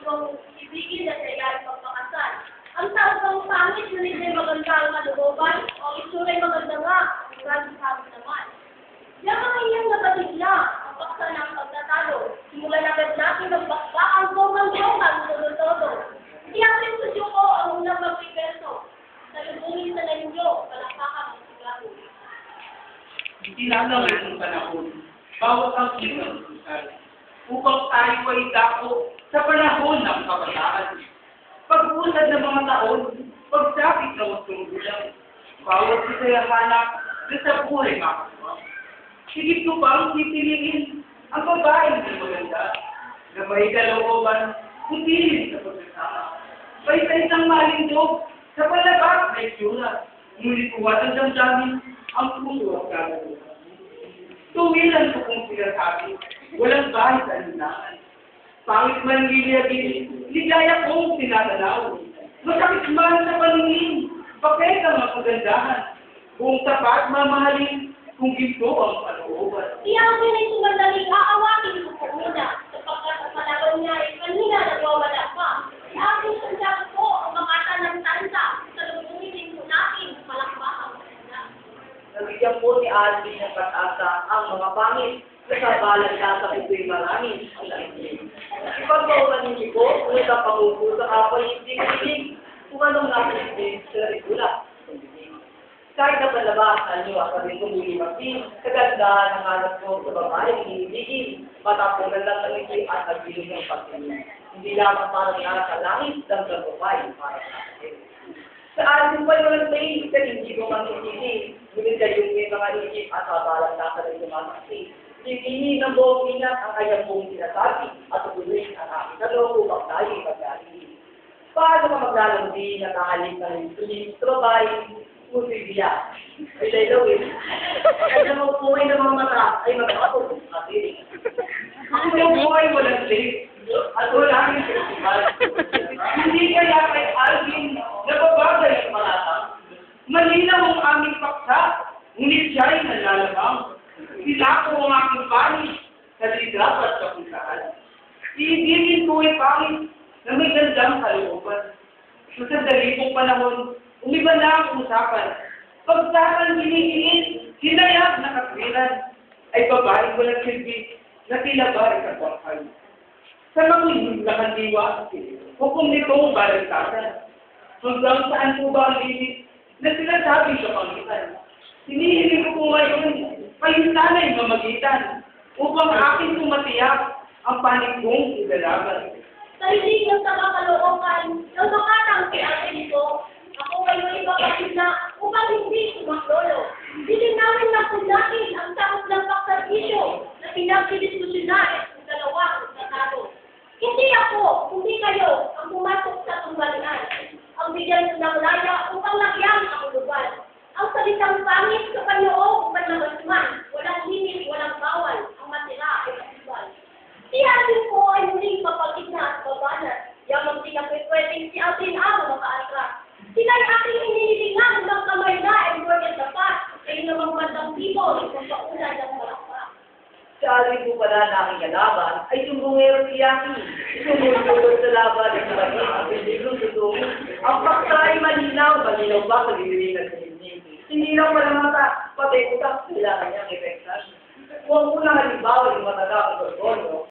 kong ibigin at kaya pagpakasal. Ang tao kong pangit, ngunit may maganda ang kalooban, o isuray maganda nga, ang sabi naman. Yung mga inyong nabatigla, ang paksa ng pagtatalo, simulan agad natin ang bakbakan ko ng jokan, todo-todo. Hindi ang sitwasyon ko ang unang magpiperso. Salubungin sa ninyo, palakpakan ng sigaro. Itinalaw ng panahon, bawat ang isang susal, upang tayo ay dako sa panahon ng kabataan. Pag-usad ng mga taon, pagsapit ng usong gulang, bawat isa'y hanap na sa buhay makakuha. Higit ko bang pipiliin ang babaeng di maganda, na may kalooban, kutilin sa pagsasama. May sa isang malindog, sa palabas may tsura, ngunit kuwat ang damdamin, ang puso ang gagawin. Tuwilan ko kung sinasabi, walang bahay sa linangan. Pangit man giliyagin, ligaya kong sinatanaw. Masakit man sa paningin, bakit ang mapagandahan? Kung tapat mamahalin, kung ginto ang panooban. Iyakin ay sumadaling aawakin ko po muna, sapagkat ang malaban niya ay kanina nagwawala pa. Iyakin sandyak ko ang makata ng tansa, sa lumunin ko natin palakpakan. Nabigyan po ni Alvin ng pag-asa ang mga pangit na sa balag na sa puso'y marami ang lalim. Ipagbawalan niyo po kung sa pangupo sa kapal hindi kilig kung anong nasa ibig sa regula. Kahit na palabasan niyo ang kaming kumulimati, kagandahan ng hanap ko sa babae, hinihigil, matapunan lang ng iti at nagbilog ng pagkain. Hindi lamang para sa langit ng babae para sa akin. Sa ating pa walang tayo, kasi hindi ko mangisisi. Ngunit kayong may mga isip at sabalang nasa rin lumasaksi. Sipini ng buong ingat ang kanyang buong sinasabi at tuloy ang aking kaloko upang tayo maglalili. Paano ka maglalandi na kahalip ng tulis, trobay, pusibiya? Ay laylawin. Kaya mo buhay ng mga mata ay magkakapos sa piling. Ang buhay walang safe at wala rin festival. Hindi kaya kay Alvin nababagay ang malata. Malinaw ang aming paksa, ngunit siya'y nalalabang. Sinako ang aking panis sa lidrap at kapuntahan. Iibigin ko ay pangit na may gandang kalooban. Sa sandali kong panahon, umiba na ang usapan. Pagsakan hinihiin, hinayag na katwiran, ay babaeng walang silbi na tila ba ay katwakal. Sa mga lakan diwa, hukom nitong balantasan. Hanggang saan po ba ang limit na sinasabi sa pangitan? Hinihiling ko po ngayon, payuntanay mamagitan, upang aking tumatiyak ang panig kong ilalaban. Sa hindi ng taga-kalookan, ng makatang si ate nito, ako kayo'y mapapit na upang hindi sumaklolo. Dilinawin na po natin ang takot ng paksarpisyo na pinagdidiskusyonan ng dalawang tatalo. Hindi ako, kundi kayo, ang pumasok sa tunggalian. Ang bigyan ng laya upang lagyan ang lugar. Ang salitang pangit sa panloob upang namasman, walang limit, walang bawal, ang matira ay masibal. Si atin po ay muling mapagigna at babanat. Yamang di na pwedeng si atin ang makaatras. Sila'y aking inihilingan ng kamay na ay morgan dapat. Kayo namang bandang people, kung paulan ng malakpak. Sa aling po pala na aking kalaban ay sumbungero si Yaki. Sumulog sa laban at nabagin ang pindiglo sa tungo. Ang paksa ay malinaw ba sa dililingan sa himnig. Hindi lang pala mata, pati utak, kailangan niyang epektas. Kung unang halimbawa yung mataga ang